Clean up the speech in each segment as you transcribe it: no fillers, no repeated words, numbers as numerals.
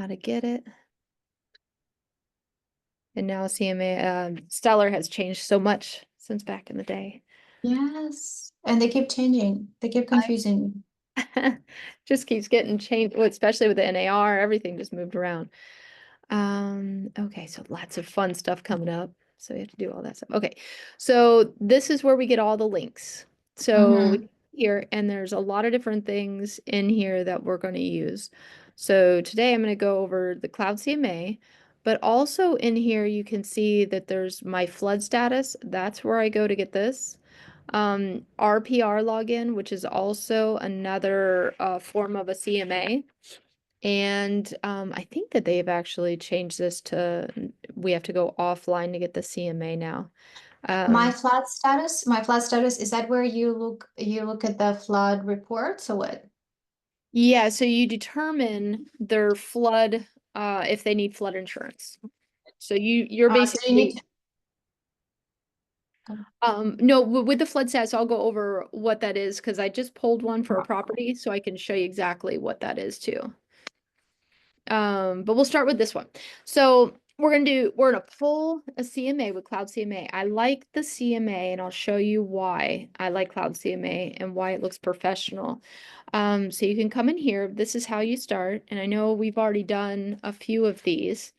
how to get it. And now CMA, Stellar has changed so much since back in the day. Yes. And they keep changing. They keep confusing. Just keeps getting changed, well, especially with the NAR, everything just moved around. Okay, so lots of fun stuff coming up. So we have to do all that stuff. Okay, so this is where we get all the links. So Mm-hmm. here, and there's a lot of different things in here that we're going to use. So today I'm going to go over the Cloud CMA, but also in here you can see that there's my flood status. That's where I go to get this. RPR login, which is also another form of a CMA. And I think that they've actually changed this to we have to go offline to get the CMA now. Um, My flood status, is that where you look at the flood reports or what? yeah, so you determine their flood if they need flood insurance. So you're So you need basically to, um, no with the flood stats, I'll go over what that is because I just pulled one for a property, so I can show you exactly what that is too. But we'll start with this one. So we're gonna pull a CMA with Cloud CMA. I like the CMA and I'll show you why I like Cloud CMA and why it looks professional. So you can come in here. This is how you start. And I know we've already done a few of these,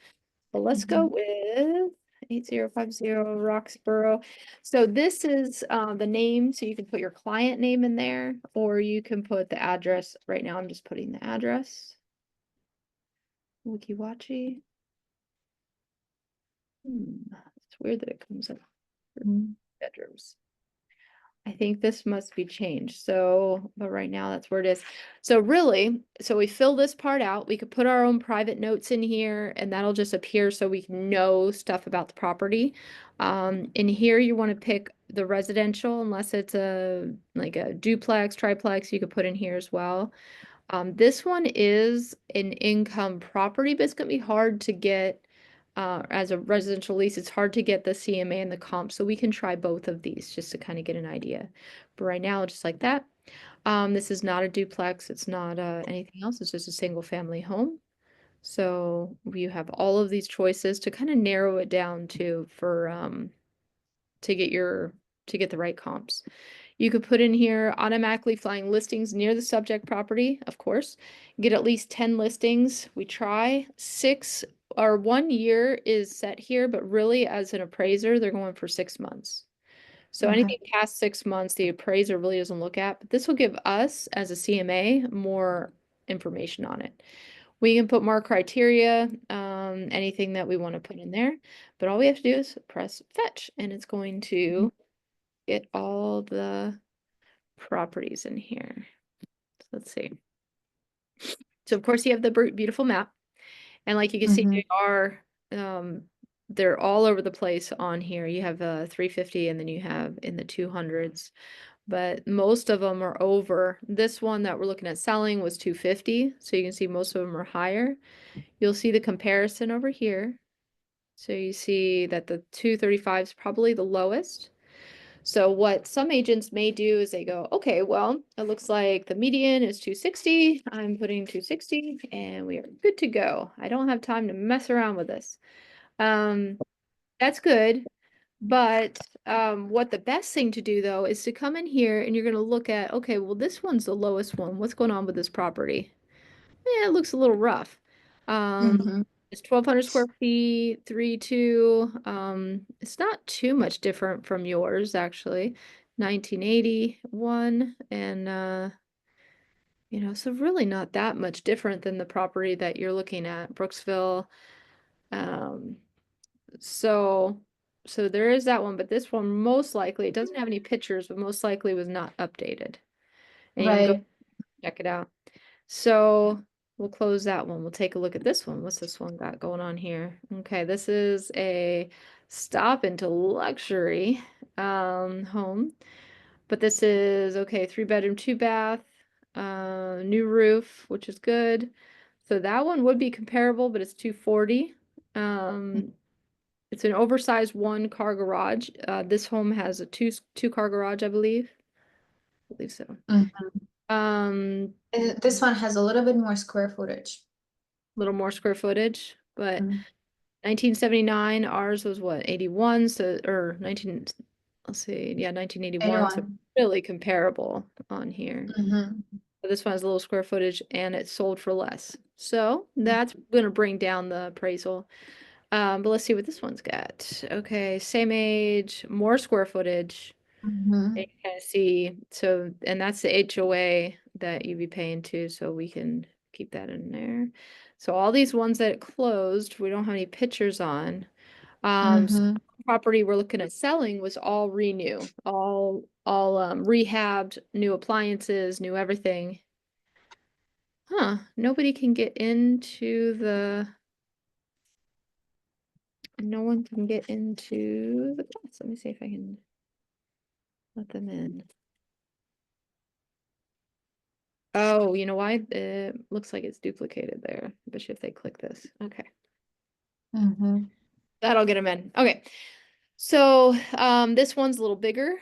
but let's go mhm. with 8050 Roxborough. So this is the name. So you can put your client name in there or you can put the address. Right now I'm just putting the address. Wikiwachi. It's weird that it comes up for Mhm. bedrooms. I think this must be changed. So, but right now that's where it is. So really, so we fill this part out. We could put our own private notes in here and that'll just appear so we can know stuff about the property. In here you want to pick the residential unless it's a like a duplex, triplex, you could put in here as well. This one is an income property, but it's gonna be hard to get as a residential lease. It's hard to get the CMA and the comp, so we can try both of these just to kind of get an idea. But right now, just like that. This is not a duplex. It's not anything else. It's just a single family home. So you have all of these choices to kind of narrow it down to for to get your to get the right comps. You could put in here automatically flying listings near the subject property, of course. Get at least 10 listings. We try 6 or 1 year is set here, but really as an appraiser, they're going for 6 months. So Okay. anything past 6 months, the appraiser really doesn't look at, but this will give us as a CMA more information on it. We can put more criteria, anything that we want to put in there, but all we have to do is press fetch and it's going to get all the properties in here. So let's see. So of course you have the beautiful map. And like you can see, Mm-hmm. um, they're all over the place on here. You have 350 and then you have in the 200s, but most of them are over. This one that we're looking at selling was 250. So you can see most of them are higher. You'll see the comparison over here. So you see that the 235 is probably the lowest. So what some agents may do is they go, okay, well, it looks like the median is 260. I'm putting 260 and we are good to go. I don't have time to mess around with this. Um, that's good. But what the best thing to do though is to come in here and you're going to look at, okay, well, this one's the lowest one. What's going on with this property? Yeah, it looks a little rough. Mm-hmm. It's 1,200 square feet, 3.2. It's not too much different from yours, actually. 1981, and so really not that much different than the property that you're looking at, Brooksville. Um, so so there is that one, but this one most likely, it doesn't have any pictures, but most likely was not updated. And you can go Right. check it out. So we'll close that one. We'll take a look at this one. What's this one got going on here? Okay, this is a stop into luxury home. But this is okay, 3 bedroom, 2 bath, new roof, which is good. So that one would be comparable, but it's 240. It's an oversized 1 car garage. This home has a two car garage, I believe. I believe so. Mhm. Um, And this one has a little bit more square footage. little more square footage, but Mm. 1979, ours was what, 81, so, or 19, let's see, yeah, 1981, so 81. really comparable on here. Mm-hmm. But this one has a little square footage and it's sold for less. So that's gonna bring down the appraisal. But let's see what this one's got. Okay, same age, more square footage. Mm-hmm. And you kind of see, so, and that's the HOA that you'd be paying to, so we can keep that in there. So all these ones that closed, we don't have any pictures on. So Mm-hmm. property we're looking at selling was all renew, all rehabbed, new appliances, new everything. Huh, nobody can get into no one can get into the class. Let me see if I can let them in. Oh, you know why? It looks like it's duplicated there. But if they click this, okay, Mm-hmm. that'll get them in. Okay, so this one's a little bigger.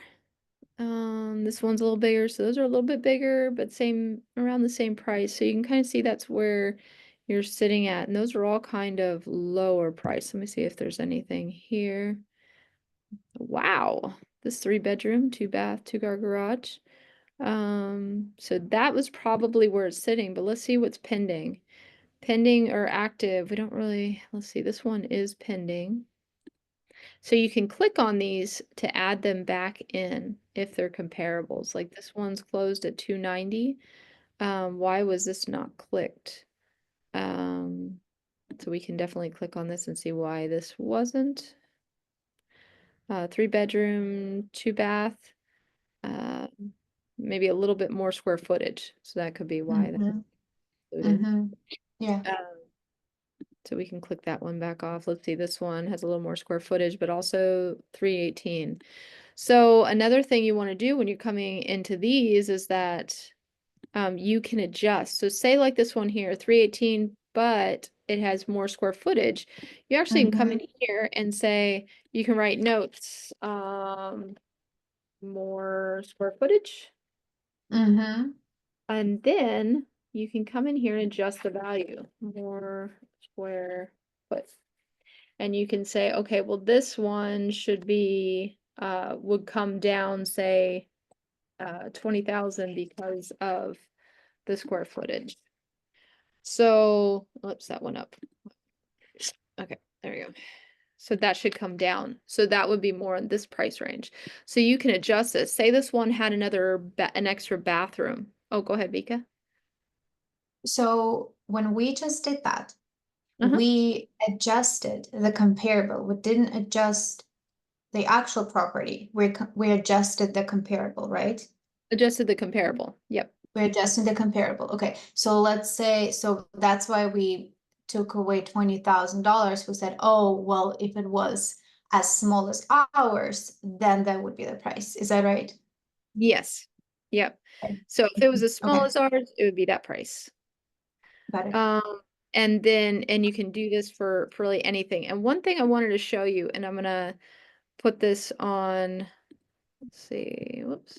This one's a little bigger, so those are a little bit bigger, but same around the same price. So you can kind of see that's where you're sitting at, and those are all kind of lower price. Let me see if there's anything here. Wow, this 3 bedroom, 2 bath, 2 car garage. So that was probably where it's sitting, but let's see what's pending. Pending or active, we don't really, let's see, this one is pending. So you can click on these to add them back in if they're comparables. Like this one's closed at 290. Why was this not clicked? Um, so we can definitely click on this and see why this wasn't. 3 bedroom, 2 bath, uh, maybe a little bit more square footage. So that could be why that's Mm-hmm. included. Mm-hmm. Yeah. So we can click that one back off. Let's see, this one has a little more square footage, but also 318. So another thing you want to do when you're coming into these is that you can adjust. So say like this one here, 318, but it has more square footage. You actually can come Mm-hmm. in here and say, you can write notes, more square footage. Mm-hmm. And then you can come in here and adjust the value, more square foot. And you can say, okay, well, this one should be, would come down, say, 20,000 because of the square footage. So, oops, that went up. Okay, there you go. So that should come down. So that would be more in this price range. So you can adjust this. Say this one had an extra bathroom. Oh, go ahead, Vika. So when we just did that, Uh-huh. we adjusted the comparable. We didn't adjust the actual property. We adjusted the comparable, right? Adjusted the comparable. Yep. We're adjusting the comparable. Okay. So let's say, so that's why we took away $20,000. We said, oh, well, if it was as small as ours, then that would be the price. Is that right? Yes. Yep. Okay. So if it was as small Okay. as ours, it would be that price. Got it. And then, and you can do this for really anything. And one thing I wanted to show you, and I'm gonna put this on, let's see, whoops.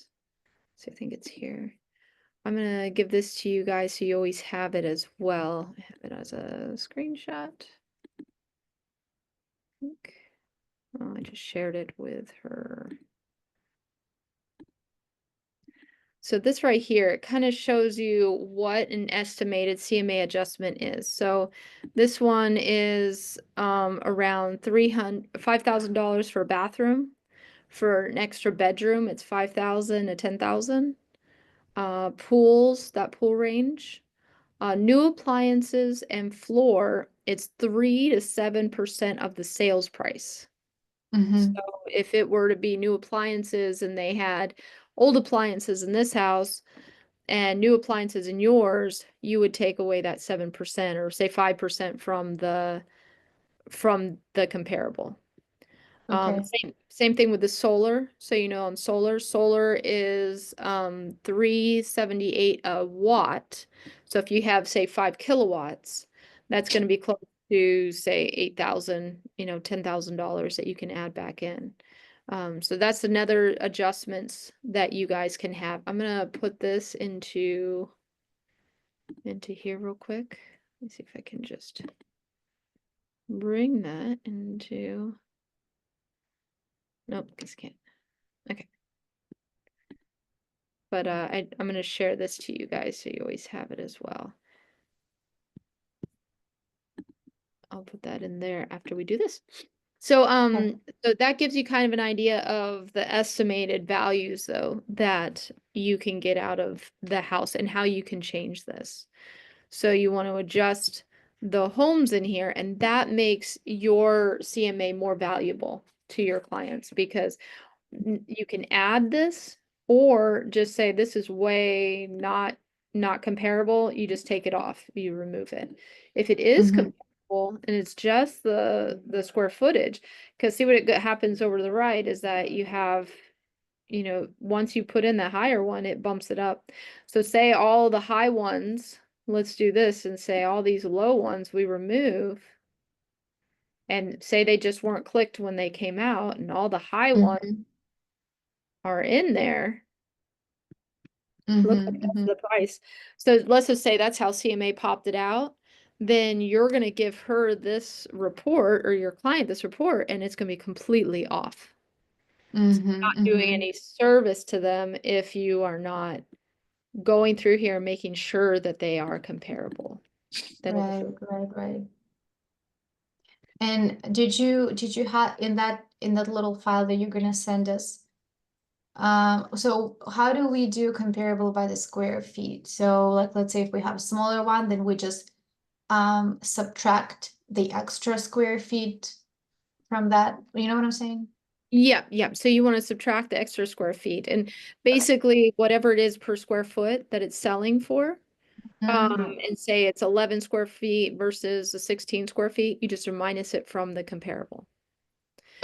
So I think it's here. I'm gonna give this to you guys so you always have it as well. I have it as a screenshot. Okay. Oh, I just shared it with her. So this right here, it kind of shows you what an estimated CMA adjustment is. So this one is around $5,000 for a bathroom. For an extra bedroom, it's 5,000 to 10,000. Pools, that pool range. New appliances and floor, it's 3 to 7% of the sales price. So Mm-hmm. if it were to be new appliances and they had old appliances in this house and new appliances in yours, you would take away that 7% or say 5% from the comparable. Okay. Same thing with the solar. So you know on solar is 378 a watt. So if you have say 5 kilowatts, that's going to be close to say 8,000, $10,000 that you can add back in. So that's another adjustments that you guys can have. I'm gonna put this into here real quick. me see if I can just bring that into, nope, this can't. Okay. But I'm going to share this to you guys so you always have it as well. I'll put that in there after we do this. So Okay. so that gives you kind of an idea of the estimated values though that you can get out of the house and how you can change this. So you want to adjust the homes in here, and that makes your CMA more valuable to your clients because you can add this or just say this is way not comparable. You just take it off, you remove it. If it is Mm-hmm. comparable and it's just the square footage, because see what happens over to the right is that you have, once you put in the higher one, it bumps it up. So say all the high ones, let's do this and say all these low ones we remove, and say they just weren't clicked when they came out and all the high ones Mm-hmm. are in there. Looks like Mm-hmm. that's Mm-hmm. the price. So let's just say that's how CMA popped it out. Then you're going to give her this report or your client this report, and it's going to be completely off. Not Mm-hmm. doing Mm-hmm. any service to them if you are not going through here and making sure that they are comparable. Then it Right, right, right. And did you have in that little file that you're gonna send us? So how do we do comparable by the square feet? So like let's say if we have a smaller one, then we just subtract the extra square feet from that. You know what I'm saying? yeah, yeah. So you want to subtract the extra square feet and basically whatever it is per square foot that it's selling for. Mm-hmm. And say it's 11 square feet versus the 16 square feet, you just minus it from the comparable.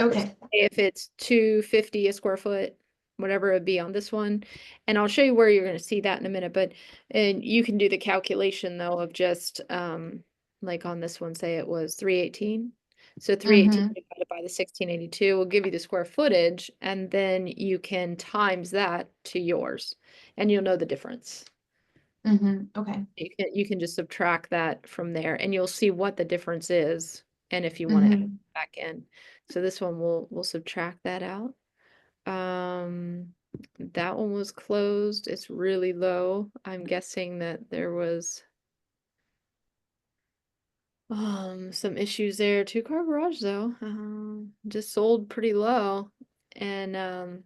Okay. If it's 250 a square foot, whatever it would be on this one. And I'll show you where you're going to see that in a minute, but and you can do the calculation though of just like on this one, say it was 318. So 318 Mm-hmm. divided by the 1682 will give you the square footage, and then you can times that to yours, and you'll know the difference. Mm-hmm. Okay. You can just subtract that from there and you'll see what the difference is and if you want to add Mm-hmm. it back in. So this one we'll subtract that out. That one was closed. It's really low. I'm guessing that there was some issues there. Two-car garage though. Just sold pretty low. And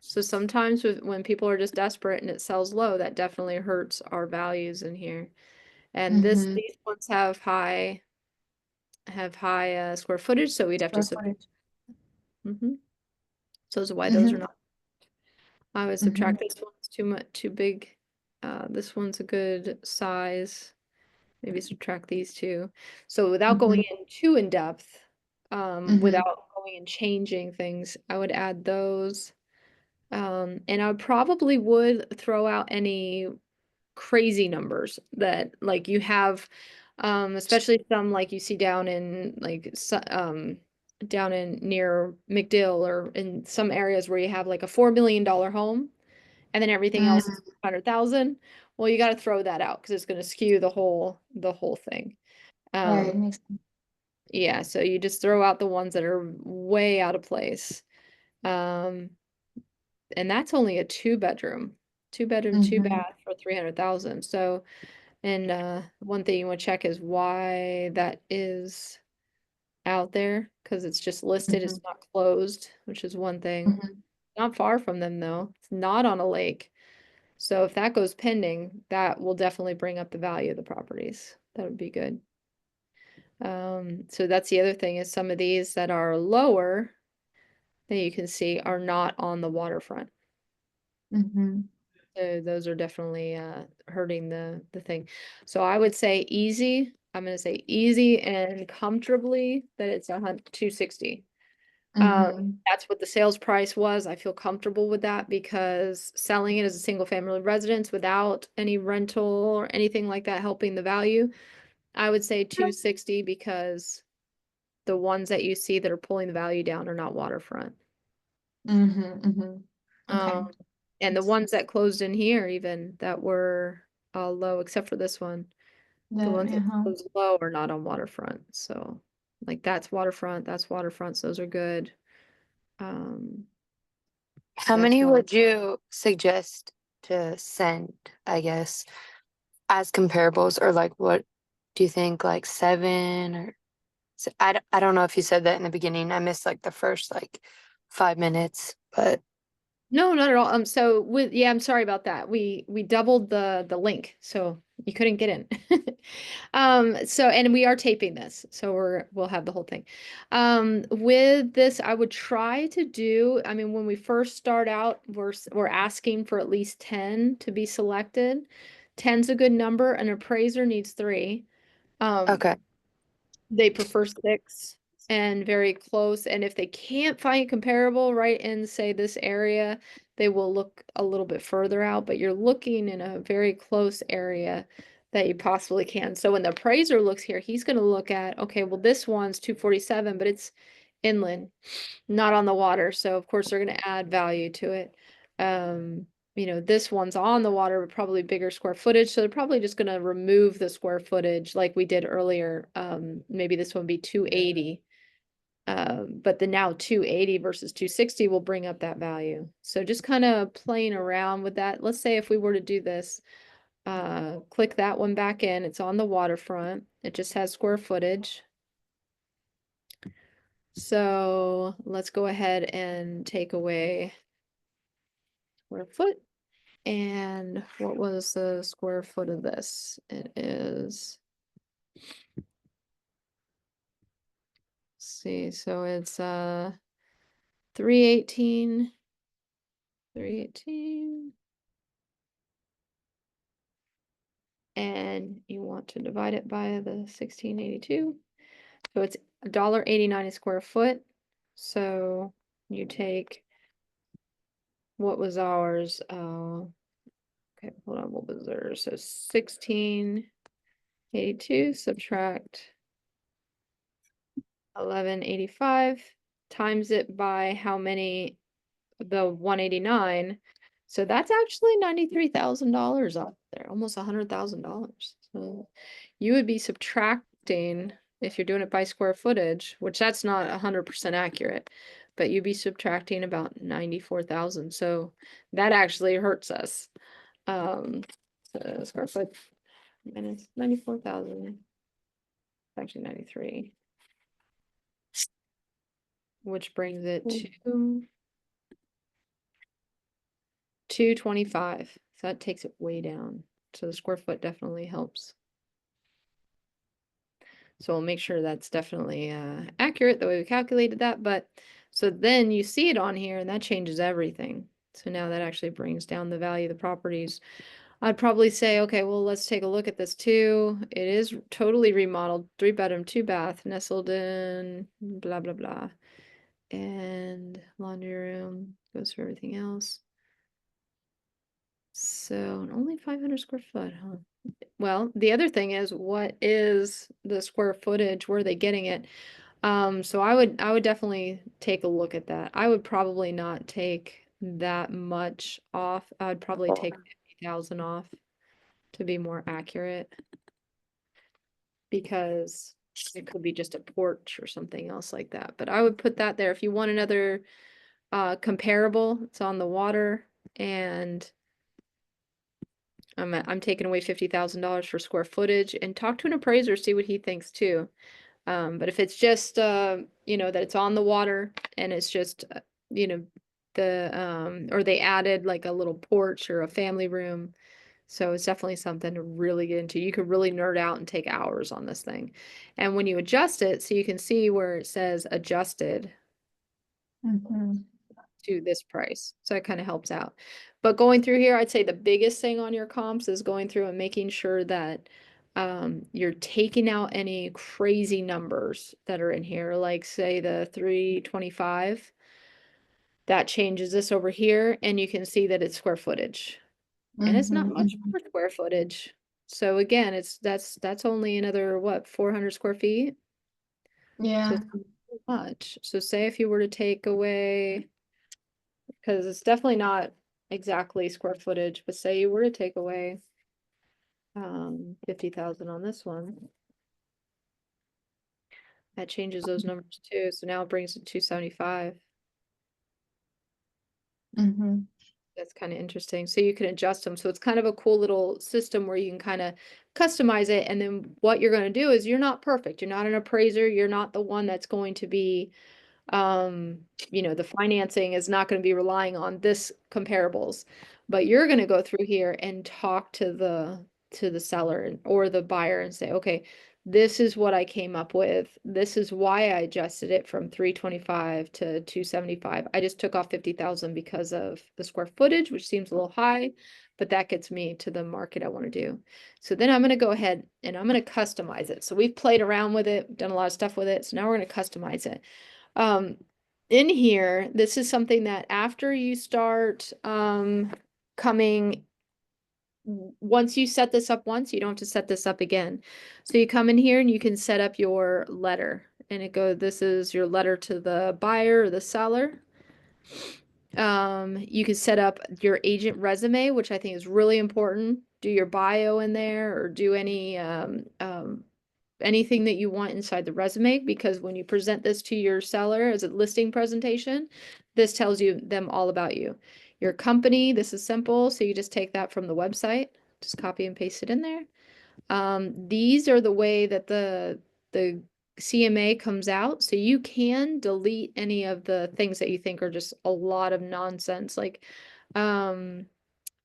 so sometimes when people are just desperate and it sells low, that definitely hurts our values in here. And Mm-hmm. these ones have high square footage, so we'd have to Square sub. footage. So that's why those are Mm-hmm. not. I would Mm-hmm. subtract this one's too much too big. This one's a good size. Maybe subtract these two. So without going Mm-hmm. in too in depth, Mm-hmm. without going and changing things, I would add those. And I probably would throw out any crazy numbers that like you have, especially some like you see down in like down in near McDill or in some areas where you have like a $4 million home and then everything else is Mm-hmm. 100,000. Well, you got to throw that out because it's going to skew the whole thing. Right, Um, makes sense. yeah, so you just throw out the ones that are way out of place. Um, and that's only a two bedroom, two Mm-hmm. bath for 300,000. So, and one thing you want to check is why that is out there because it's just listed, Mm-hmm. it's not closed, which is one thing. Mm-hmm. Not far from them though. It's not on a lake. So if that goes pending, that will definitely bring up the value of the properties. That would be good. So that's the other thing is some of these that are lower that you can see are not on the waterfront. Mm-hmm. So those are definitely hurting the thing. So I would say easy. I'm gonna say easy and comfortably that it's 260. Mm-hmm. That's what the sales price was. I feel comfortable with that because selling it as a single family residence without any rental or anything like that helping the value, I would say 260 because the ones that you see that are pulling the value down are not waterfront. Mm-hmm. Mm-hmm. Okay. Um, and the ones that closed in here even that were low, except for this one. The Then, ones that uh-huh. close low are not on waterfront, so like that's waterfront, so those are good. Um, How that's many water. would you suggest to send, I guess, as comparables, or like what do you think, like 7 or I don't know if you said that in the beginning. I missed like the first like 5 minutes, but No, not at all. So with yeah, I'm sorry about that. We doubled the link, so you couldn't get in. So and we are taping this, so we'll have the whole thing. With this, I would try to do, I mean, when we first start out, we're asking for at least 10 to be selected. 10's a good number. An appraiser needs 3. Um, okay. they prefer 6 and very close. And if they can't find comparable right in, say, this area, they will look a little bit further out, but you're looking in a very close area that you possibly can. So when the appraiser looks here, he's going to look at, okay, well, this one's 247, but it's inland, not on the water. So of course they're going to add value to it. This one's on the water, but probably bigger square footage. So they're probably just going to remove the square footage like we did earlier. Maybe this one would be 280. But the now 280 versus 260 will bring up that value. So just kind of playing around with that. Let's say if we were to do this, click that one back in. It's on the waterfront. It just has square footage. So let's go ahead and take away square foot. And what was the square foot of this? It is, let's see, so it's 318, 318. And you want to divide it by the 1682. So it's $1.89 a square foot. So you take what was ours? Okay, hold on, what was theirs? So 1682 subtract 1185 times it by how many, the 189. So that's actually $93,000 up there, almost $100,000. So you would be subtracting, if you're doing it by square footage, which that's not 100% accurate, but you'd be subtracting about 94,000. So that actually hurts us. So square foot minus 94,000, actually 93, which brings it to 225. So that takes it way down. So the square foot definitely helps. So we'll make sure that's definitely accurate the way we calculated that. But so then you see it on here and that changes everything. So now that actually brings down the value of the properties. I'd probably say, okay, well, let's take a look at this too. It is totally remodeled, 3-bedroom, 2-bath, nestled in, blah, blah, blah. And laundry room goes for everything else. So only 500 square foot, huh? Well, the other thing is, what is the square footage? Where are they getting it? So I would definitely take a look at that. I would probably not take that much off. I'd probably take 50,000 off to be more accurate, because it could be just a porch or something else like that. But I would put that there. If you want another comparable, it's on the water, and I'm taking away $50,000 for square footage, and talk to an appraiser, see what he thinks too. But if it's just that it's on the water and it's just or they added like a little porch or a family room, so it's definitely something to really get into. You could really nerd out and take hours on this thing. And when you adjust it, so you can see where it says adjusted Mhm. to this price. So it kind of helps out. But going through here, I'd say the biggest thing on your comps is going through and making sure that you're taking out any crazy numbers that are in here, like say the 325. That changes this over here, and you can see that it's square footage. And it's not much Mhm. more square footage. So again, that's only another what, 400 square feet? So Yeah. it's not much. So say if you were to take away, because it's definitely not exactly square footage, but say you were to take away 50,000 on this one. That changes those numbers too. So now it brings it 275. Mm-hmm. That's kind of interesting. So you can adjust them. So it's kind of a cool little system where you can kind of customize it. And then what you're going to do is you're not perfect. You're not an appraiser. You're not the one that's going to be, the financing is not going to be relying on this comparables, but you're going to go through here and talk to the seller or the buyer and say, okay, this is what I came up with. This is why I adjusted it from 325 to 275. I just took off 50,000 because of the square footage, which seems a little high, but that gets me to the market I want to do. So then I'm going to go ahead and I'm going to customize it. So we've played around with it, done a lot of stuff with it. So now we're going to customize it. In here, this is something that after you start coming, once you set this up once, you don't have to set this up again. So you come in here and you can set up your letter, and this is your letter to the buyer or the seller. You can set up your agent resume, which I think is really important. Do your bio in there, or do anything that you want inside the resume, because when you present this to your seller as a listing presentation, this tells them all about you. Your company, this is simple, so you just take that from the website, just copy and paste it in there. These are the way that the CMA comes out, so you can delete any of the things that you think are just a lot of nonsense, like time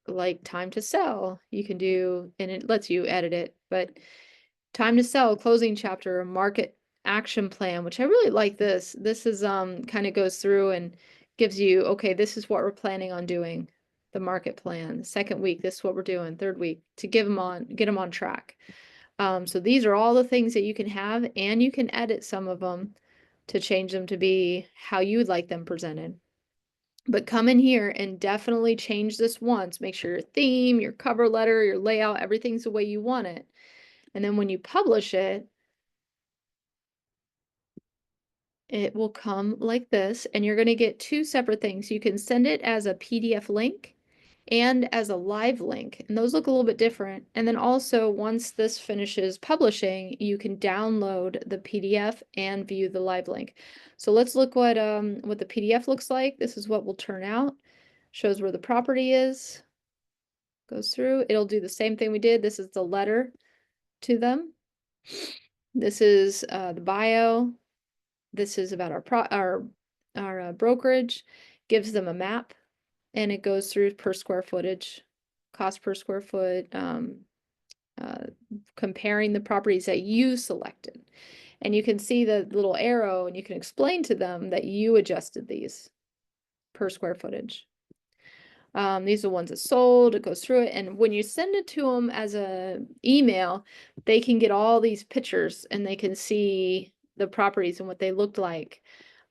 to sell. You can do, and it lets you edit it, but time to sell, closing chapter, market action plan, which I really like this. This is kind of goes through and gives you, okay, this is what we're planning on doing. The market plan. Second week, this is what we're doing. Third week, to get them on track. So these are all the things that you can have, and you can edit some of them to change them to be how you would like them presented. But come in here and definitely change this once. Make sure your theme, your cover letter, your layout, everything's the way you want it. And then when you publish it, it will come like this, and you're going to get two separate things. You can send it as a PDF link and as a live link, and those look a little bit different. And then also, once this finishes publishing, you can download the PDF and view the live link. So let's look what the PDF looks like. This is what will turn out. Shows where the property is. Goes through. It'll do the same thing we did. This is the letter to them. This is the bio. This is about our brokerage. Gives them a map, and it goes through per square footage, cost per square foot, comparing the properties that you selected. And you can see the little arrow, and you can explain to them that you adjusted these per square footage. These are the ones that sold. It goes through it, and when you send it to them as a email, they can get all these pictures and they can see the properties and what they looked like.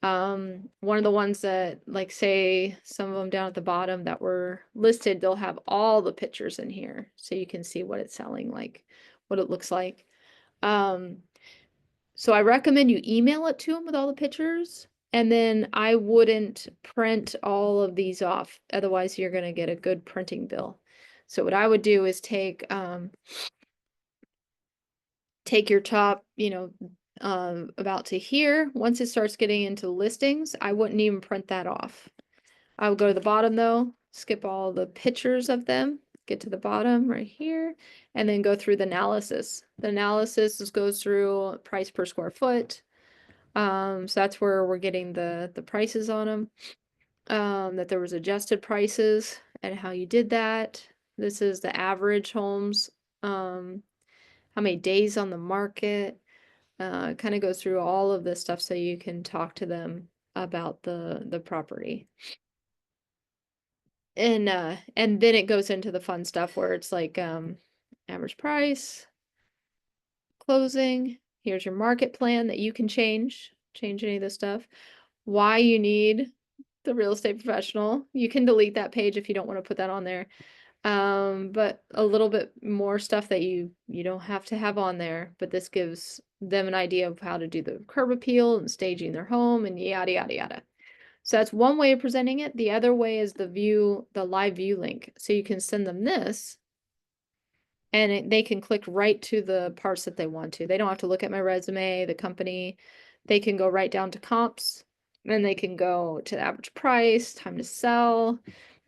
One of the ones that, like, say some of them down at the bottom that were listed, they'll have all the pictures in here, so you can see what it's selling, like what it looks like. So I recommend you email it to them with all the pictures. And then I wouldn't print all of these off. Otherwise, you're going to get a good printing bill. So what I would do is take your top, about to here. Once it starts getting into listings, I wouldn't even print that off. I would go to the bottom though, skip all the pictures of them, get to the bottom right here, and then go through the analysis. The analysis goes through price per square foot. So that's where we're getting the prices on them. That there was adjusted prices and how you did that. This is the average homes. How many days on the market. Kind of goes through all of this stuff so you can talk to them about the property. And then it goes into the fun stuff where it's like average price, closing. Here's your market plan that you can change any of this stuff. Why you need the real estate professional. You can delete that page if you don't want to put that on there. But a little bit more stuff that you don't have to have on there, but this gives them an idea of how to do the curb appeal and staging their home and yada yada yada. So that's one way of presenting it. The other way is the live view link. So you can send them this, and they can click right to the parts that they want to. They don't have to look at my resume, the company. They can go right down to comps, and they can go to the average price, time to sell,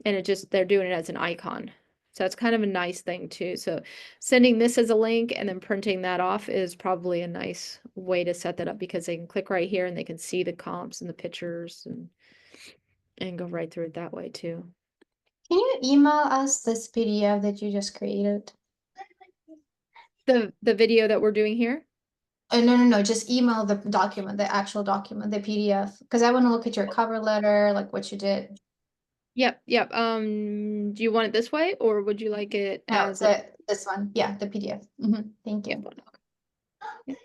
and they're doing it as an icon. So it's kind of a nice thing too. So sending this as a link and then printing that off is probably a nice way to set that up, because they can click right here and they can see the comps and the pictures and go right through it that way too. Can you email us this PDF that you just created? The video that we're doing here? No, just email the document, the actual document, the PDF, because I want to look at your cover letter, like what you did. Yep. Do you want it this way, or would you like it No, as a? this one. Yeah, the PDF. Thank you. Yep.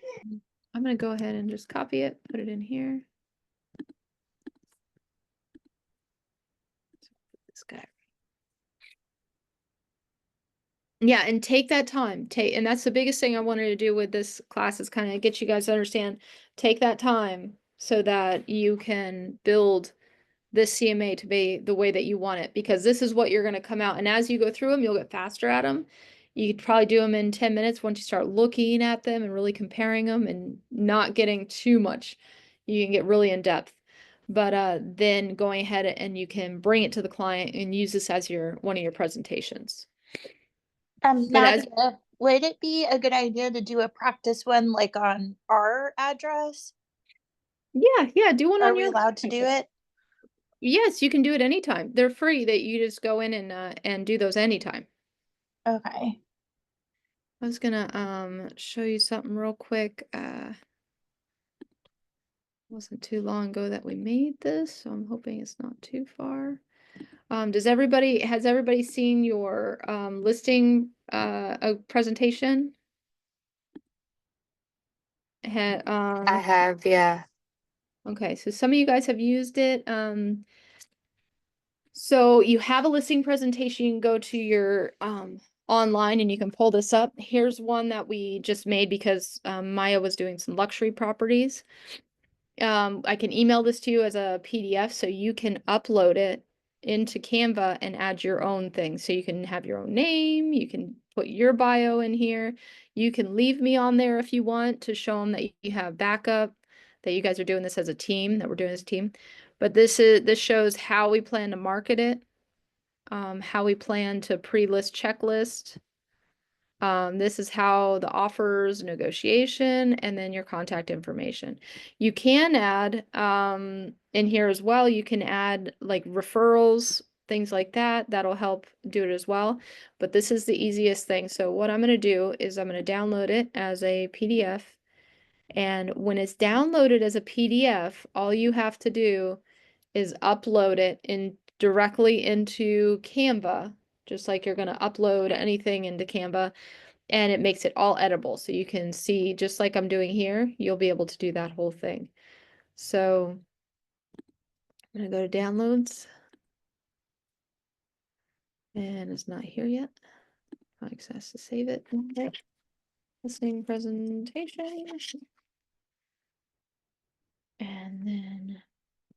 I'm gonna go ahead and just copy it, put it in here. This guy. Yeah, and take that time. And that's the biggest thing I wanted to do with this class, is kind of get you guys to understand, take that time so that you can build this CMA to be the way that you want it, because this is what you're going to come out. And as you go through them, you'll get faster at them. You could probably do them in 10 minutes once you start looking at them and really comparing them and not getting too much. You can get really in depth. But then going ahead and you can bring it to the client and use this as one of your presentations. But as Nadia, would it be a good idea to do a practice one like on our address? yeah, do one Are on we your. allowed to do it? Yes, you can do it anytime. They're free, that you just go in and do those anytime. Okay. I was gonna show you something real quick. Wasn't too long ago that we made this, so I'm hoping it's not too far. Has everybody seen your listing presentation? I have, yeah. Okay, so some of you guys have used it. So you have a listing presentation, you can go to your online and you can pull this up. Here's one that we just made because Maya was doing some luxury properties. I can email this to you as a PDF so you can upload it into Canva and add your own thing. So you can have your own name, you can put your bio in here. You can leave me on there if you want to show them that you have backup, that you guys are doing this as a team, that we're doing this team. But this shows how we plan to market it, how we plan to pre-list checklist. This is how the offers, negotiation, and then your contact information. You can add in here as well, you can add like referrals, things like that. That'll help do it as well. But this is the easiest thing. So what I'm going to do is I'm going to download it as a PDF. And when it's downloaded as a PDF, all you have to do is upload it directly into Canva, just like you're going to upload anything into Canva, and it makes it all editable. So you can see, just like I'm doing here, you'll be able to do that whole thing. So I'm going to go to downloads, and it's not here yet. Access to save it. Okay. Listening presentation. And then,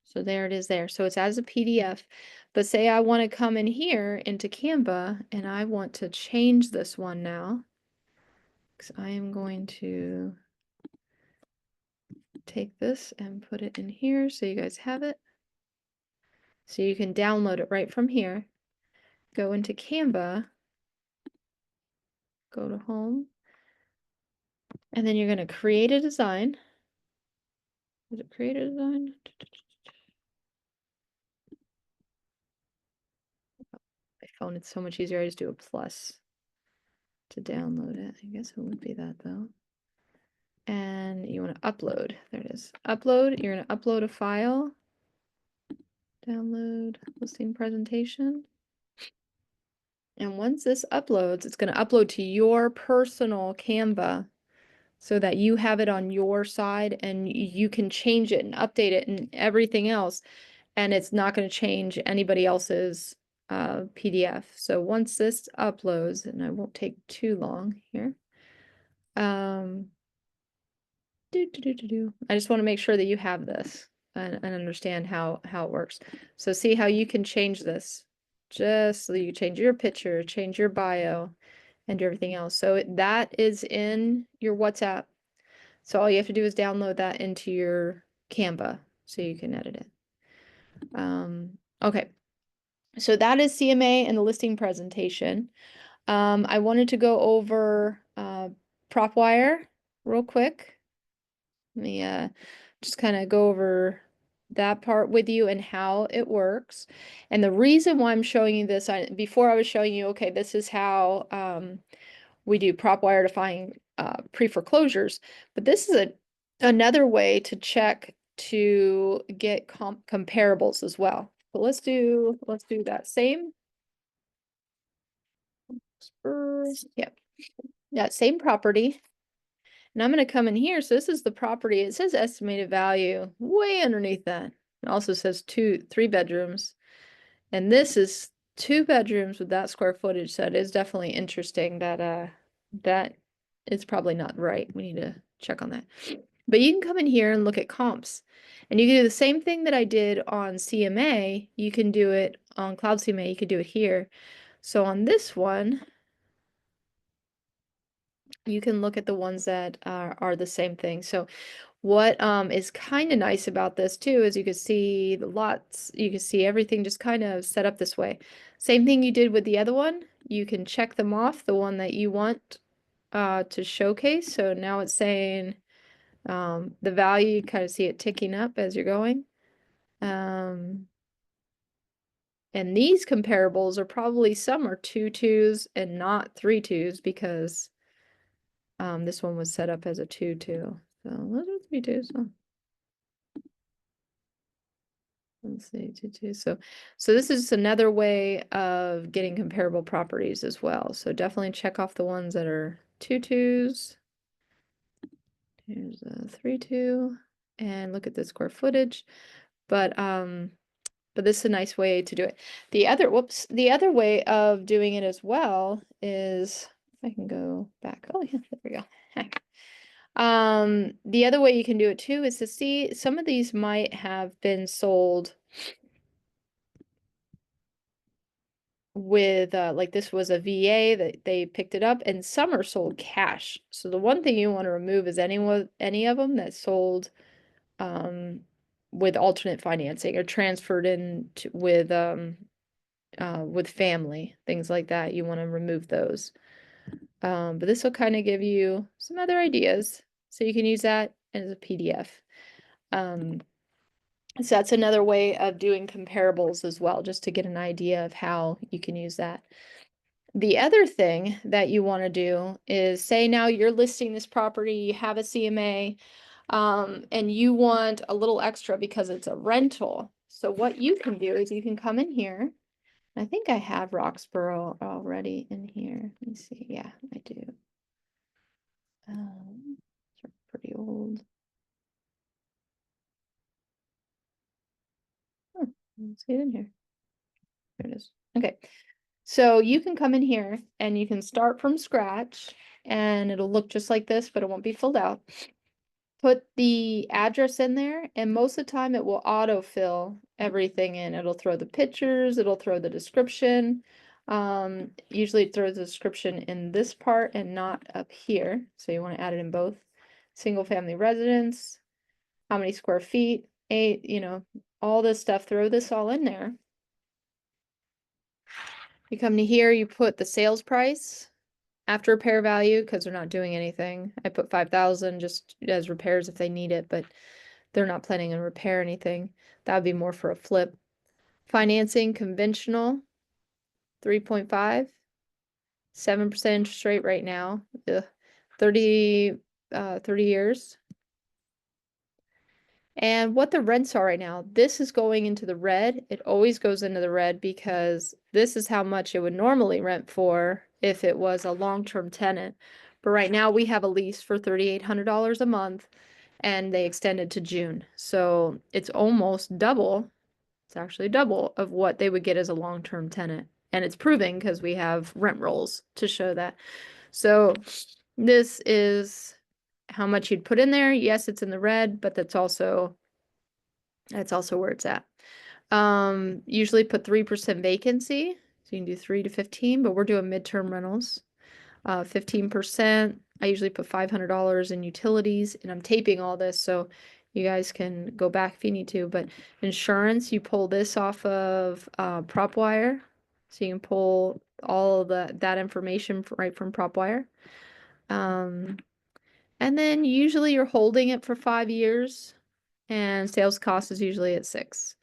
so there it is there. So it's as a PDF, but say I want to come in here into Canva and I want to change this one now. Because I am going to take this and put it in here so you guys have it. So you can download it right from here. Go into Canva, go to home, and then you're going to create a design. Is it create a design? My phone, it's so much easier. I just do a plus to download it. I guess it would be that though. And you want to upload. There it is. Upload. You're going to upload a file. Download listing presentation. And once this uploads, it's going to upload to your personal Canva so that you have it on your side and you can change it and update it and everything else. And it's not going to change anybody else's PDF. So once this uploads, and I won't take too long here. I just want to make sure that you have this and understand how it works. So see how you can change this. Just so you change your picture, change your bio, and do everything else. So that is in your WhatsApp. So all you have to do is download that into your Canva so you can edit it. Okay, so that is CMA and the listing presentation. I wanted to go over PropWire real quick. Let me just kind of go over that part with you and how it works. And the reason why I'm showing you this, before I was showing you, okay, this is how we do PropWire to find pre-foreclosures, but this is another way to check to get comparables as well. So let's do that same. Yep. That same property. And I'm going to come in here. So this is the property. It says estimated value way underneath that. It also says 3 bedrooms. And this is 2 bedrooms with that square footage. So it is definitely interesting that that is probably not right. We need to check on that. But you can come in here and look at comps. And you can do the same thing that I did on CMA. You can do it on Cloud CMA. You could do it here. So on this one, you can look at the ones that are the same thing. So what is kind of nice about this too is you can see the lots, you can see everything just kind of set up this way. Same thing you did with the other one. You can check them off, the one that you want to showcase. So now it's saying the value, you kind of see it ticking up as you're going. And these comparables are probably, some are 2 2s and not 3 2s because this one was set up as a 2 2. So those are 3 2s. So let's see, 2 2. So this is another way of getting comparable properties as well. So definitely check off the ones that are 2 2s. Here's a 3 2, and look at the square footage. But this is a nice way to do it. The other way of doing it as well is, if I can go back. Oh yeah, there we go. The other way you can do it too is to see some of these might have been sold with like this was a VA that they picked it up, and some are sold cash. So the one thing you want to remove is any of them that's sold with alternate financing or transferred in with family, things like that. You want to remove those. But this will kind of give you some other ideas. So you can use that as a PDF. So that's another way of doing comparables as well, just to get an idea of how you can use that. The other thing that you want to do is, say now you're listing this property, you have a CMA, and you want a little extra because it's a rental. So what you can do is you can come in here. I think I have Roxborough already in here. Let me see. Yeah, I do. It's pretty old. Let's get in here. There it is. Okay. So you can come in here and you can start from scratch, and it'll look just like this, but it won't be filled out. Put the address in there, and most of the time it will autofill everything in. It'll throw the pictures, it'll throw the description. Usually it throws the description in this part and not up here. So you want to add it in both. Single family residence, how many square feet, all this stuff, throw this all in there. You come to here, you put the sales price after repair value because they're not doing anything. I put 5,000 just as repairs if they need it, but they're not planning on repair anything. That would be more for a flip. Financing, conventional, 3.5, 7% interest rate right now. 30 years. And what the rents are right now, this is going into the red. It always goes into the red because this is how much it would normally rent for if it was a long-term tenant. But right now we have a lease for $3,800 a month, and they extended to June. So it's almost double. It's actually double of what they would get as a long-term tenant. And it's proving because we have rent rolls to show that. So this is how much you'd put in there. Yes, it's in the red, but that's also where it's at. Usually put 3% vacancy. So you can do 3 to 15, but we're doing midterm rentals. 15%. I usually put $500 in utilities, and I'm taping all this, so you guys can go back if you need to. But insurance, you pull this off of PropWire, so you can pull all of that information right from PropWire. And then usually you're holding it for 5 years, and sales cost is usually at 6.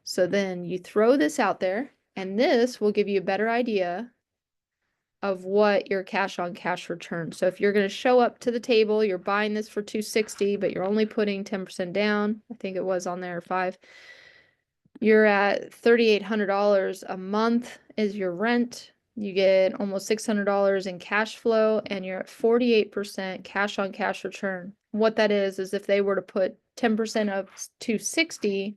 So then you throw this out there, and this will give you a better idea of what your cash on cash return. So if you're going to show up to the table, you're buying this for 260, but you're only putting 10% down. I think it was on there 5. You're at $3,800 a month is your rent. You get almost $600 in cash flow, and you're at 48% cash on cash return. What that is if they were to put 10% of 260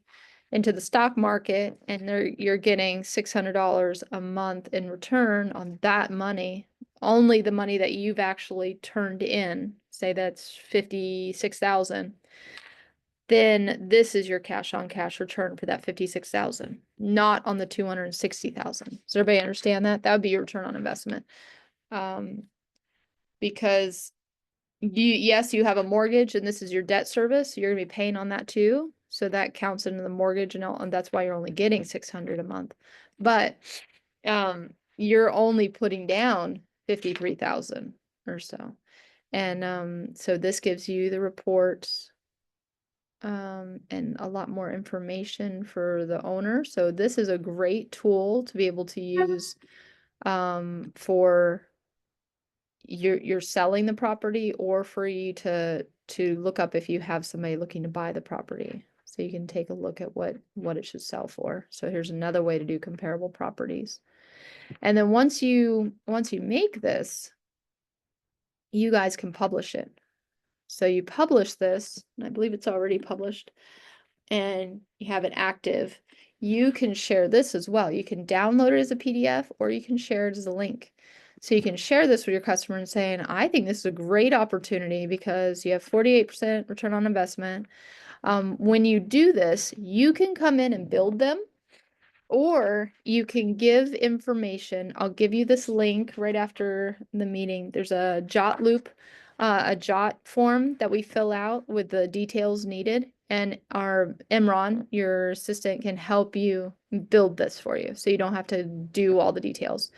into the stock market, and you're getting $600 a month in return on that money, only the money that you've actually turned in, say that's 56,000. Then this is your cash on cash return for that 56,000, not on the 260,000. Does everybody understand that? That would be your return on investment. Because yes, you have a mortgage, and this is your debt service. So you're gonna be paying on that too. So that counts into the mortgage, and that's why you're only getting 600 a month. But you're only putting down 53,000 or so. And so this gives you the reports, and a lot more information for the owner. So this is a great tool to be able to use for you're selling the property, or for you to look up if you have somebody looking to buy the property. So you can take a look at what it should sell for. So here's another way to do comparable properties. And then once you make this, you guys can publish it. So you publish this, and I believe it's already published, and you have it active. You can share this as well. You can download it as a PDF, or you can share it as a link. So you can share this with your customer and saying, I think this is a great opportunity because you have 48% return on investment. When you do this, you can come in and build them, or you can give information. I'll give you this link right after the meeting. There's a jot loop, a jot form that we fill out with the details needed. And our Imran, your assistant, can help you build this for you, so you don't have to do all the details.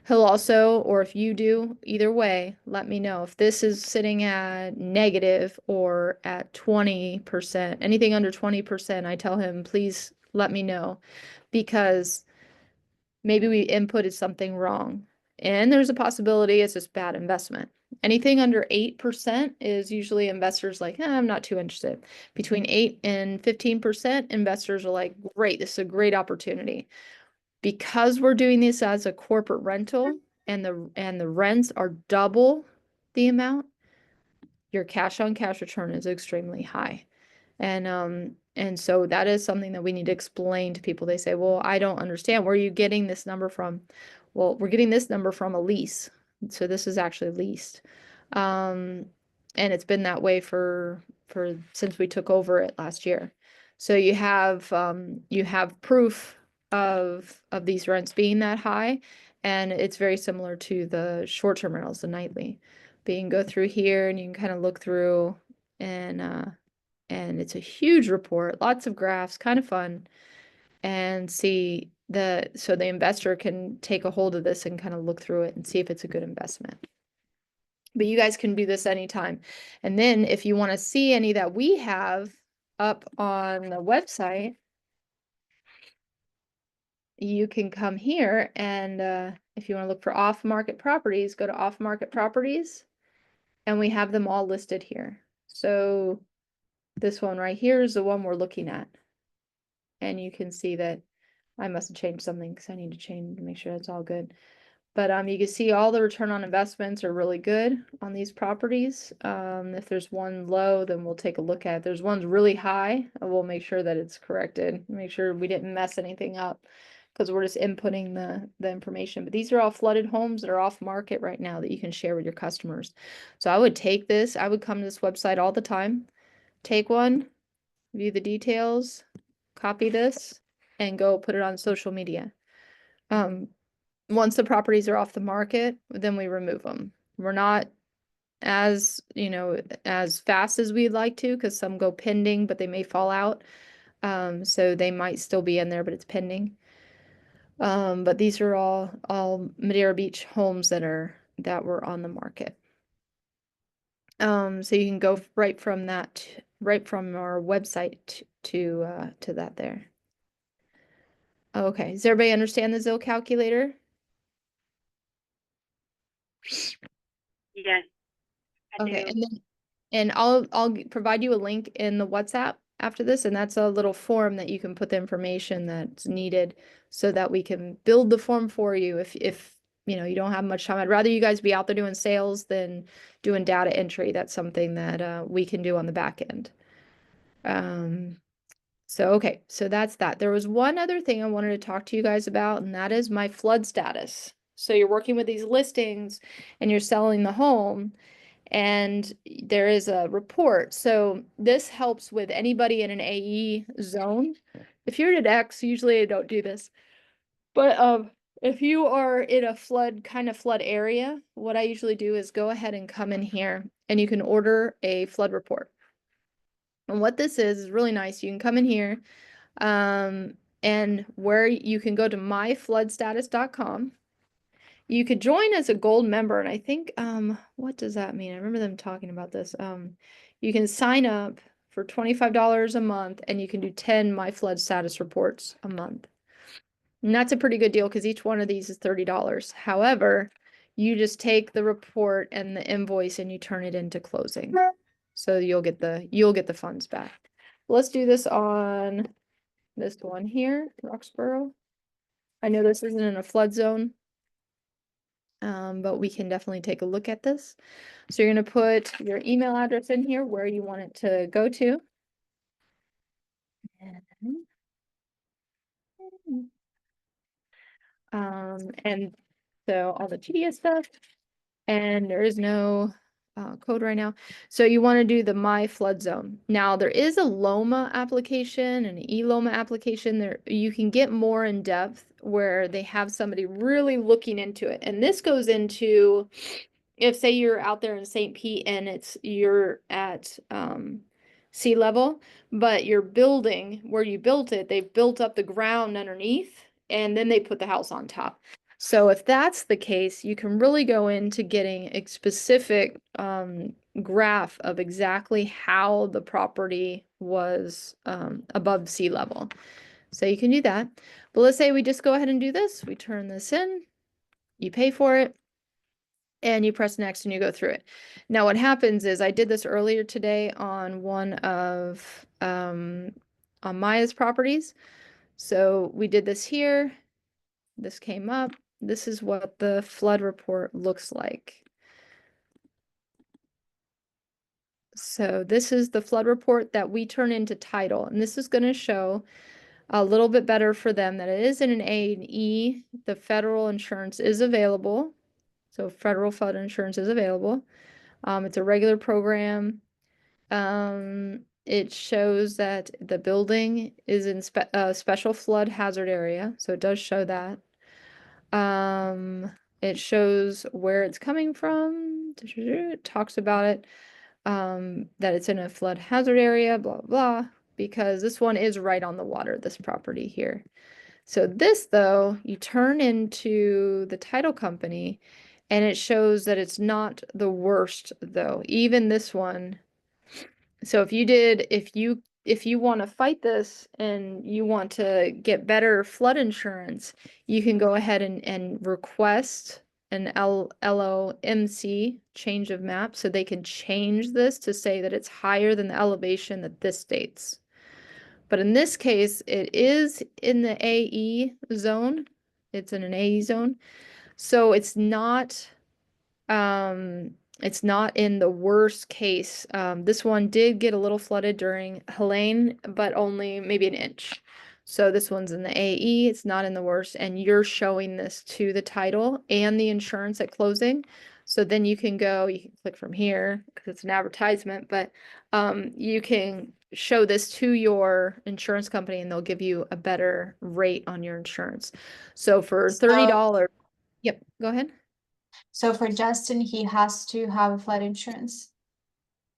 He'll also, or if you do, either way, let me know. If this is sitting at negative or at 20%, anything under 20%, I tell him, please let me know, because maybe we inputted something wrong. And there's a possibility it's just bad investment. Anything under 8% is usually investors like, I'm not too interested. Between 8 and 15%, investors are like, great, this is a great opportunity. Because we're doing this as a corporate rental, and the rents are double the amount, your cash on cash return is extremely high. And so that is something that we need to explain to people. They say, well, I don't understand. Where are you getting this number from? Well, we're getting this number from a lease. So this is actually leased. And it's been that way for since we took over it last year. So you have proof of these rents being that high, and it's very similar to the short-term rentals, the nightly. But you can go through here and you can kind of look through, and it's a huge report, lots of graphs, kind of fun, and see so the investor can take a hold of this and kind of look through it and see if it's a good investment. But you guys can do this anytime. And then if you want to see any that we have up on the website, you can come here, and if you want to look for off-market properties, go to off-market properties, and we have them all listed here. So this one right here is the one we're looking at. And you can see that I must have changed something, because I need to change to make sure it's all good. But you can see all the return on investments are really good on these properties. If there's one low, then we'll take a look at it. If there's one's really high, we'll make sure that it's corrected. Make sure we didn't mess anything up, because we're just inputting the information. But these are all flooded homes that are off market right now that you can share with your customers. So I would take this. I would come to this website all the time, take one, view the details, copy this, and go put it on social media. Once the properties are off the market, then we remove them. We're not as, as fast as we'd like to, because some go pending, but they may fall out. So they might still be in there, but it's pending. But these are all Madeira Beach homes that were on the market. So you can go right from our website to that there. Okay, does everybody understand the ZIL calculator? Yes, I Okay, do. and I'll provide you a link in the WhatsApp after this, and that's a little form that you can put the information that's needed so that we can build the form for you if you don't have much time. I'd rather you guys be out there doing sales than doing data entry. That's something that we can do on the back end. So okay, so that's that. There was one other thing I wanted to talk to you guys about, and that is my flood status. So you're working with these listings and you're selling the home, and there is a report. So this helps with anybody in an AE zone. If you're at X, usually I don't do this, but if you are in a flood area, what I usually do is go ahead and come in here and you can order a flood report. And what this is really nice. You can come in here, and where you can go to myfloodstatus.com. You could join as a gold member, and I think, what does that mean? I remember them talking about this. You can sign up for $25 a month, and you can do 10 My Flood Status reports a month. And that's a pretty good deal because each one of these is $30. However, you just take the report and the invoice and you turn it into closing. So you'll get the funds back. Let's do this on this one here, Roxborough. I know this isn't in a flood zone, but we can definitely take a look at this. So you're going to put your email address in here where you want it to go to. And so all the TDS stuff, and there is no code right now. So you want to do the My Flood Zone. Now there is a LOMA application and an ELOMA application. There you can get more in depth where they have somebody really looking into it. And this goes into if say you're out there in St. Pete and you're at sea level, but your building where you built it, they've built up the ground underneath and then they put the house on top. So if that's the case, you can really go into getting a specific graph of exactly how the property was above sea level. So you can do that. But let's say we just go ahead and do this. We turn this in, you pay for it, and you press next and you go through it. Now what happens is I did this earlier today on one of on Maya's properties. So we did this here. This came up. This is what the flood report looks like. So this is the flood report that we turn into title, and this is going to show a little bit better for them that it is in an A and E. The federal insurance is available. So federal flood insurance is available. It's a regular program. It shows that the building is in special flood hazard area. So it does show that. It shows where it's coming from. It talks about it, that it's in a flood hazard area, blah, blah, because this one is right on the water, this property here. So this, though, you turn into the title company and it shows that it's not the worst, though. Even this one. So if you want to fight this and you want to get better flood insurance, you can go ahead and request an LOMC change of map so they can change this to say that it's higher than the elevation that this states. But in this case, it is in the AE zone. It's in an AE zone. So it's not in the worst case. This one did get a little flooded during Helene, but only maybe an inch. So this one's in the AE, it's not in the worst, and you're showing this to the title and the insurance at closing. So then you can click from here because it's an advertisement, but you can show this to your insurance company and they'll give you a better rate on your insurance. So for $30, yep, go ahead. So for Justin, he has to have a flood insurance.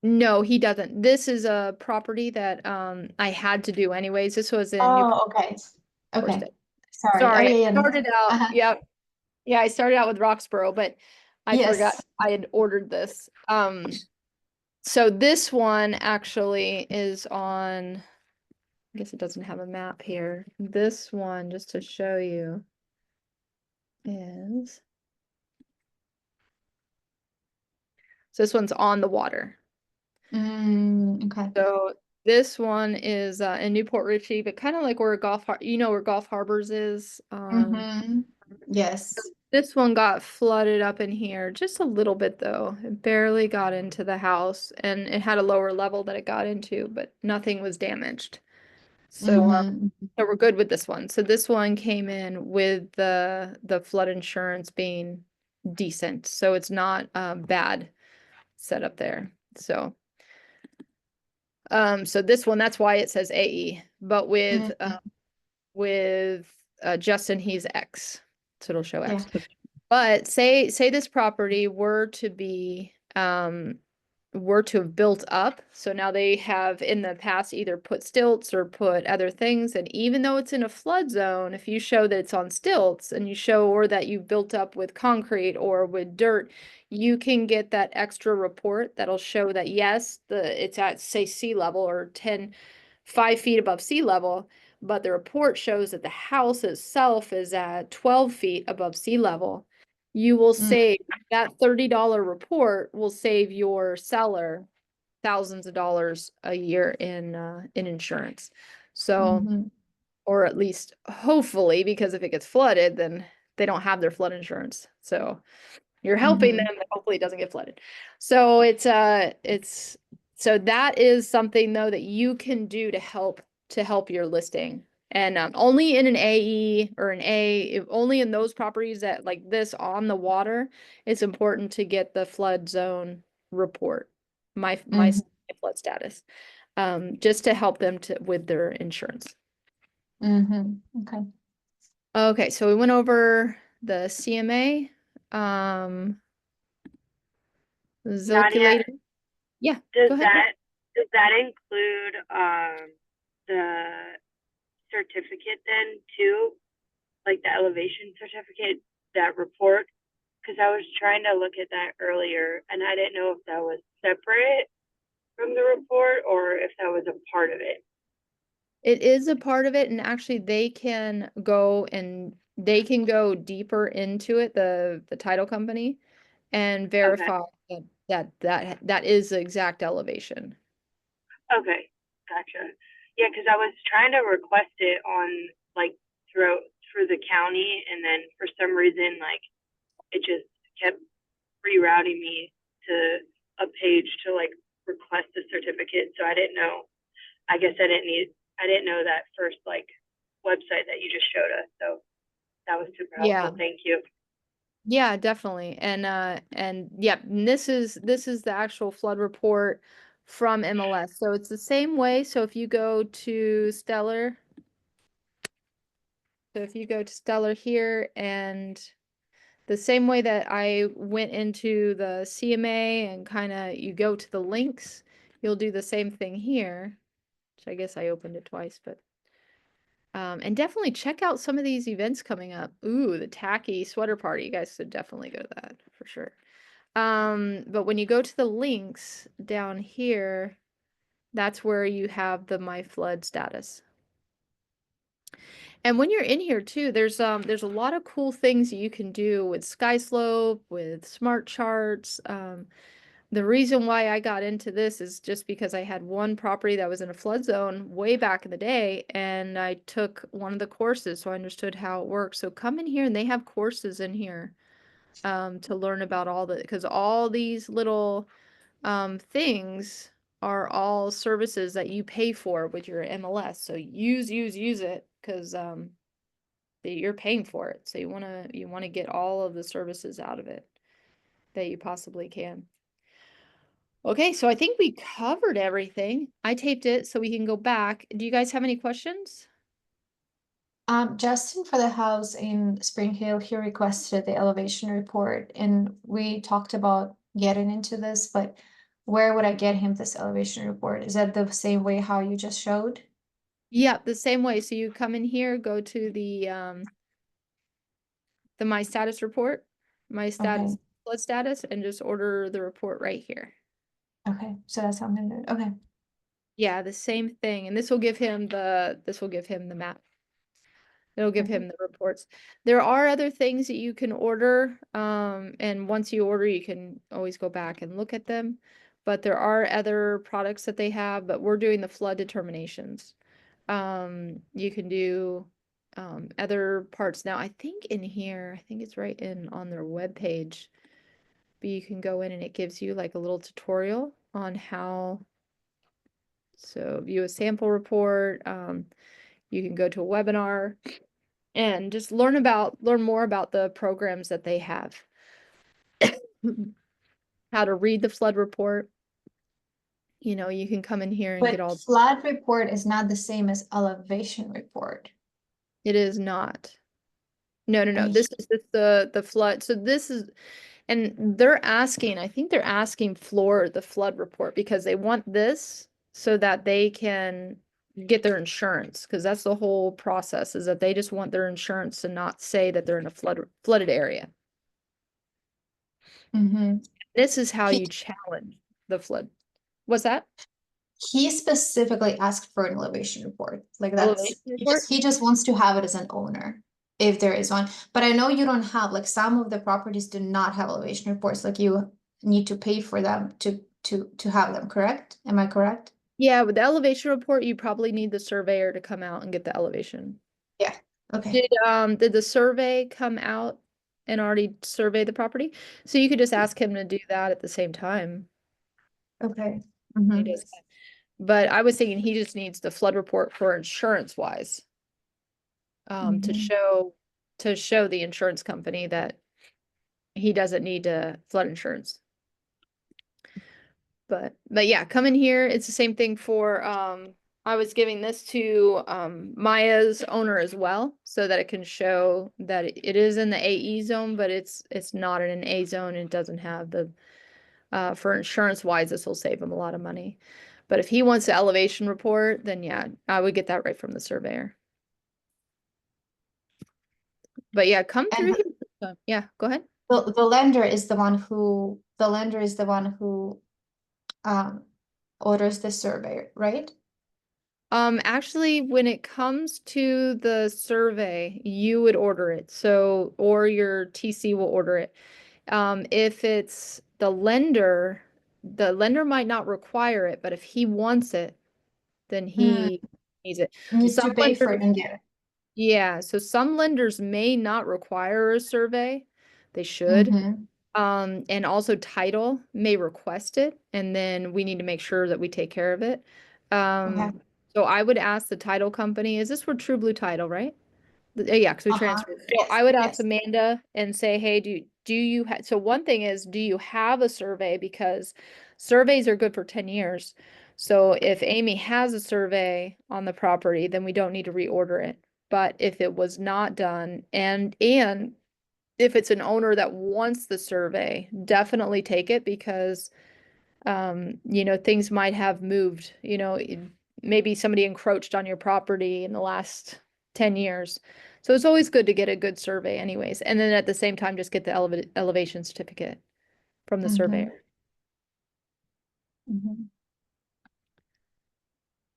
No, he doesn't. This is a property that I had to do anyways. This was in New Oh, okay. Okay. Portsmouth. Sorry. Oh, Sorry, yeah, I yeah. No. started out. Uh-huh. Yeah, yeah, I started out with Roxborough, but I forgot Yes. I had ordered this. So this one actually is on, I guess it doesn't have a map here. This one, just to show you, is, so this one's on the water. Okay. So this one is in Newport Richey, but kind of like where you know where Gulf Harbors is. Yes. This one got flooded up in here just a little bit though. It barely got into the house, and it had a lower level that it got into, but nothing was damaged. So so we're good with this one. So this one came in with the flood insurance being decent. So it's not bad set up there. So so this one, that's why it says AE, but with Justin, he's X. So it'll show X. Yeah. But say this property were to have built up. So now they have in the past either put stilts or put other things. And even though it's in a flood zone, if you show that it's on stilts and you show or that you built up with concrete or with dirt, you can get that extra report that'll show that yes, it's at say sea level or 5 feet above sea level, but the report shows that the house itself is at 12 feet above sea level. You will save that $30 report will save your seller thousands of dollars a year in insurance. So, or at least hopefully, because if it gets flooded, then they don't have their flood insurance. So you're helping them, but hopefully it doesn't get flooded. So it's so that is something though that you can do to help your listing. And only in an AE or an only in those properties that like this on the water, it's important to get the flood zone report, my flood status, just to help them with their insurance. Okay. Okay, so we went over the CMA, Nadia, Zilculator. Yeah, does go ahead. that include the certificate then too? Like the elevation certificate, that report? Because I was trying to look at that earlier and I didn't know if that was separate from the report or if that was a part of it. It is a part of it, and actually they can go deeper into it, the title company, and verify that is the exact elevation. Okay, gotcha. Yeah, because I was trying to request it on like through the county, and then for some reason, like it just kept rerouting me to a page to like request a certificate. So I didn't know. I guess I didn't know that first like website that you just showed us. So that was super helpful. Yeah. Thank you. Yeah, definitely. And yeah, and this is the actual flood report from MLS. So it's the same way. So if you go to Stellar, here, and the same way that I went into the CMA and kind of you go to the links, you'll do the same thing here, which I guess I opened it twice, but and definitely check out some of these events coming up. Ooh, the tacky sweater party. You guys should definitely go to that for sure. But when you go to the links down here, that's where you have the My Flood status. And when you're in here too, there's a lot of cool things you can do with SkySlope, with smart charts. The reason why I got into this is just because I had one property that was in a flood zone way back in the day, and I took one of the courses, so I understood how it works. So come in here, and they have courses in here to learn about because all these little things are all services that you pay for with your MLS. So use it because you're paying for it. So you wanna get all of the services out of it that you possibly can. Okay, so I think we covered everything. I taped it so we can go back. Do you guys have any questions? Justin for the house in Spring Hill, he requested the elevation report and we talked about getting into this, but where would I get him this elevation report? Is that the same way how you just showed? Yeah, the same way. So you come in here, go to the my status report, my status, Okay, flood status, and just order the report right here. okay, so that's how I'm gonna do it. Okay. Yeah, the same thing. And this will give him the map. It'll give Okay. him the reports. There are other things that you can order, and once you order, you can always go back and look at them. But there are other products that they have, but we're doing the flood determinations. You can do other parts now. I think in here, I think it's right in on their webpage, but you can go in and it gives you like a little tutorial on how. So view a sample report. You can go to a webinar and just learn more about the programs that they have. How to read the flood report. You know, you can come in here and get But all, flood report is not the same as elevation report. it is not. No, no, no. And This is just the flood. So this is, and they're asking, I think they're asking for the flood report because they want this so that they can get their insurance, because that's the whole process, is that they just want their insurance to not say that they're in a flooded area. This is how you challenge the flood. What's that? he specifically asked for an elevation report. Like Elevation that's report? he just wants to have it as an owner if there is one. But I know you don't have, like, some of the properties do not have elevation reports. Like you need to pay for them to have them, correct? Am I correct? Yeah, with the elevation report, you probably need the surveyor to come out and get the elevation. Yeah. Okay. Did the survey come out and already survey the property? So you could just ask him to do that at the same time. Okay. He does that. But I was thinking he just needs the flood report for insurance wise. To show the insurance company that he doesn't need flood insurance. But yeah, come in here. It's the same thing for I was giving this to Maya's owner as well, so that it can show that it is in the AE zone, but it's not in an A zone and it doesn't have the for insurance wise, this will save him a lot of money. But if he wants the elevation report, then yeah, I would get that right from the surveyor. But yeah, come And through here. Yeah, go ahead. the lender is the one who orders the survey, right? Actually, when it comes to the survey, you would order it. So, or your TC will order it. If it's the lender might not require it, but if he wants it, then he needs it. Needs Some to pay for it lenders, and get it. yeah, so some lenders may not require a survey. They should. And also title may request it, and then we need to make sure that we take care of it. Okay. So I would ask the title company, is this for True Blue Title, right? Yeah, because we transferred. So I would ask Yes. Amanda and say, hey, do you have, so one thing is, do you have a survey? Because surveys are good for 10 years. So if Amy has a survey on the property, then we don't need to reorder it. But if it was not done, and if it's an owner that wants the survey, definitely take it, because things might have moved, maybe somebody encroached on your property in the last 10 years. So it's always good to get a good survey anyways. And then at the same time, just get the elevation certificate from the surveyor.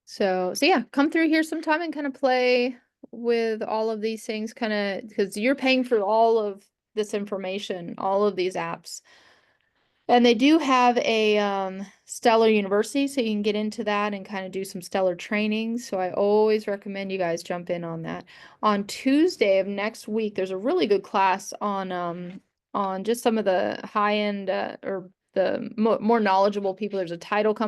So yeah, come through here sometime and kind of play with all of these things, kind of, because you're paying for all of this information, all of these apps. And they do have a Stellar University, so you can get into that and kind of do some Stellar training. So I always recommend you guys jump in on that. On Tuesday of next week, there's a really good class on just some of the high-end or the more knowledgeable people. There's a title company